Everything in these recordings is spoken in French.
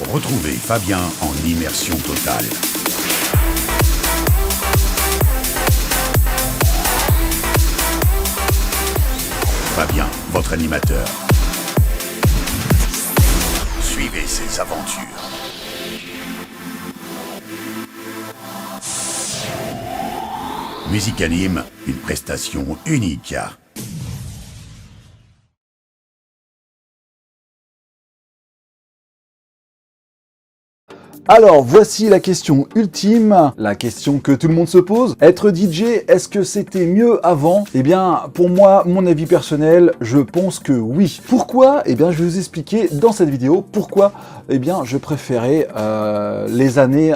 Retrouvez Fabien en immersion totale. Fabien, votre animateur. Suivez ses aventures. Musique Anime, une prestation unique. Alors, voici la question ultime, la question que tout le monde se pose. Être DJ, est-ce que c'était mieux avant? Eh bien, pour moi, mon avis personnel, je pense que oui. Pourquoi? Eh bien, je vais vous expliquer dans cette vidéo pourquoi, eh bien, je préférais les années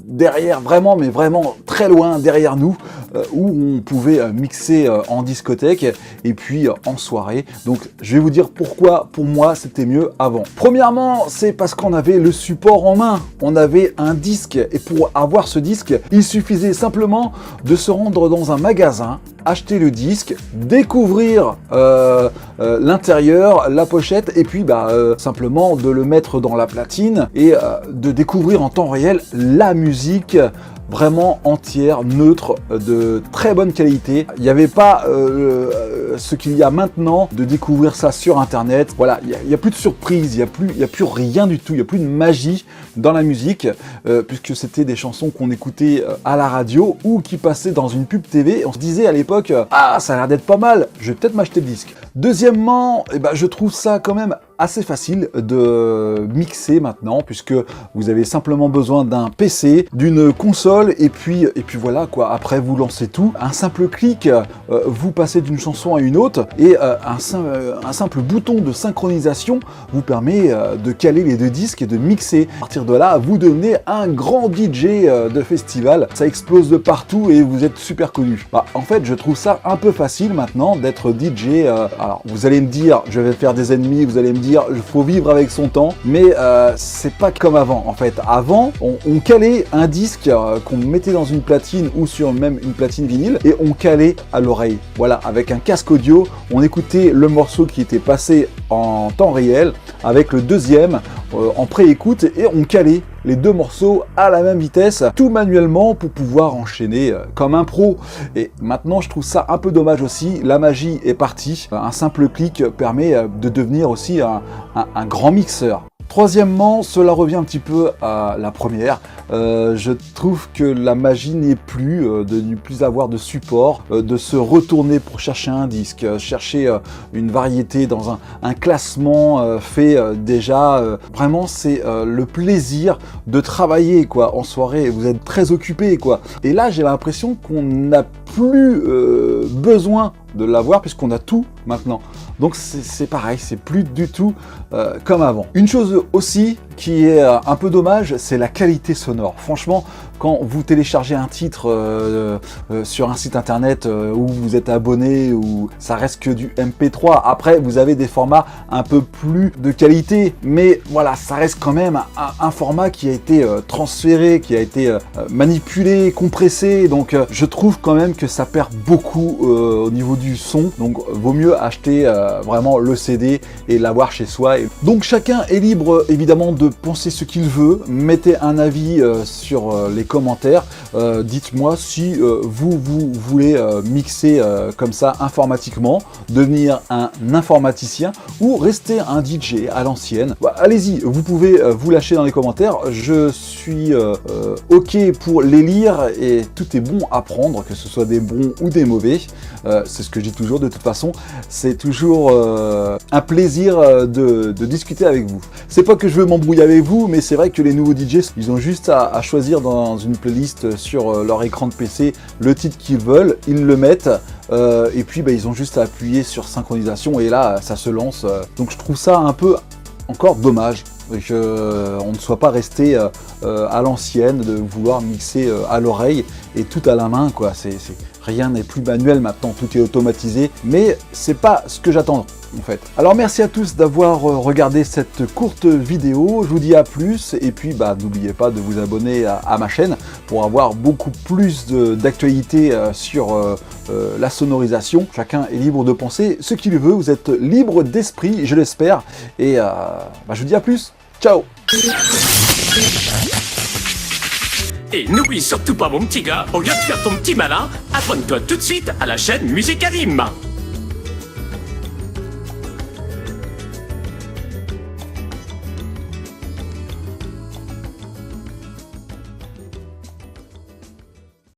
derrière, vraiment, mais vraiment très loin derrière nous, où on pouvait mixer en discothèque et puis en soirée. Donc, je vais vous dire pourquoi, pour moi, c'était mieux avant. Premièrement, c'est parce qu'on avait le support en main. On avait un disque et pour avoir ce disque, il suffisait simplement de se rendre dans un magasin, acheter le disque, découvrir l'intérieur, la pochette et puis simplement de le mettre dans la platine et de découvrir en temps réel la musique vraiment entière, neutre, de très bonne qualité. Il n'y avait pas ce qu'il y a maintenant de découvrir ça sur internet. Voilà, il n'y a plus de surprise, il n'y a plus rien du tout, il n'y a plus de magie dans la musique, puisque c'était des chansons qu'on écoutait à la radio ou qui passaient dans une pub TV. On se disait à l'époque, ah, ça a l'air d'être pas mal, je vais peut-être m'acheter le disque. Deuxièmement, je trouve ça quand même assez facile de mixer maintenant, puisque vous avez simplement besoin d'un PC, d'une console, et puis voilà quoi. Après vous lancez tout, un simple clic, vous passez d'une chanson à une autre, et un simple bouton de synchronisation vous permet de caler les deux disques et de mixer. À partir de là, vous devenez un grand DJ de festival, ça explose de partout et vous êtes super connu. En fait, je trouve ça un peu facile maintenant d'être DJ. Alors vous allez me dire, je vais faire des ennemis, vous allez me dire, il faut vivre avec son temps, mais c'est pas comme avant. En fait, avant, on calait un disque qu'on mettait dans une platine ou sur même une platine vinyle et on calait à l'oreille. Voilà, avec un casque audio, on écoutait le morceau qui était passé en temps réel avec le deuxième en pré-écoute et on calait les deux morceaux à la même vitesse, tout manuellement pour pouvoir enchaîner comme un pro. Et maintenant, je trouve ça un peu dommage aussi. La magie est partie. Un simple clic permet de devenir aussi un grand mixeur. Troisièmement, cela revient un petit peu à la première. Je trouve que la magie n'est plus de ne plus avoir de support, de se retourner pour chercher un disque, chercher une variété dans un classement fait déjà. Vraiment, c'est le plaisir de travailler quoi en soirée. Vous êtes très occupé quoi. Et là, j'ai l'impression qu'on n'a plus besoin de l'avoir puisqu'on a tout maintenant. Donc c'est pareil, c'est plus du tout comme avant. Une chose aussi qui est un peu dommage, c'est la qualité sonore. Franchement, quand vous téléchargez un titre sur un site internet où vous êtes abonné, ou ça reste que du MP3, après vous avez des formats un peu plus de qualité, mais voilà, ça reste quand même un format qui a été transféré, qui a été manipulé, compressé, donc je trouve quand même que ça perd beaucoup au niveau du son, donc vaut mieux acheter vraiment le CD et l'avoir chez soi. Donc chacun est libre évidemment de penser ce qu'il veut, mettez un avis sur les commentaires, dites-moi si vous voulez mixer comme ça informatiquement, devenir un informaticien ou rester un DJ à l'ancienne. Allez-y, vous pouvez vous lâcher dans les commentaires, je suis ok pour les lire et tout est bon à prendre, que ce soit des bons ou des mauvais, c'est ce que je dis toujours, de toute façon c'est toujours un plaisir de discuter avec vous. C'est pas que je veux m'embrouiller avec vous, mais c'est vrai que les nouveaux DJs, ils ont juste à choisir dans une playlist sur leur écran de PC le titre qu'ils veulent, ils le mettent et puis ils ont juste à appuyer sur synchronisation et là ça se lance. Donc je trouve ça un peu encore dommage qu'on ne soit pas resté à l'ancienne, de vouloir mixer à l'oreille et tout à la main quoi. Rien n'est plus manuel maintenant, tout est automatisé, mais c'est pas ce que j'attends en fait. Alors merci à tous d'avoir regardé cette courte vidéo, je vous dis à plus, et puis n'oubliez pas de vous abonner à ma chaîne pour avoir beaucoup plus d'actualités sur la sonorisation. Chacun est libre de penser ce qu'il veut, vous êtes libre d'esprit, je l'espère, et je vous dis à plus, ciao. Et n'oublie surtout pas, mon petit gars, au lieu de faire ton petit malin, abonne-toi tout de suite à la chaîne Musique Anime.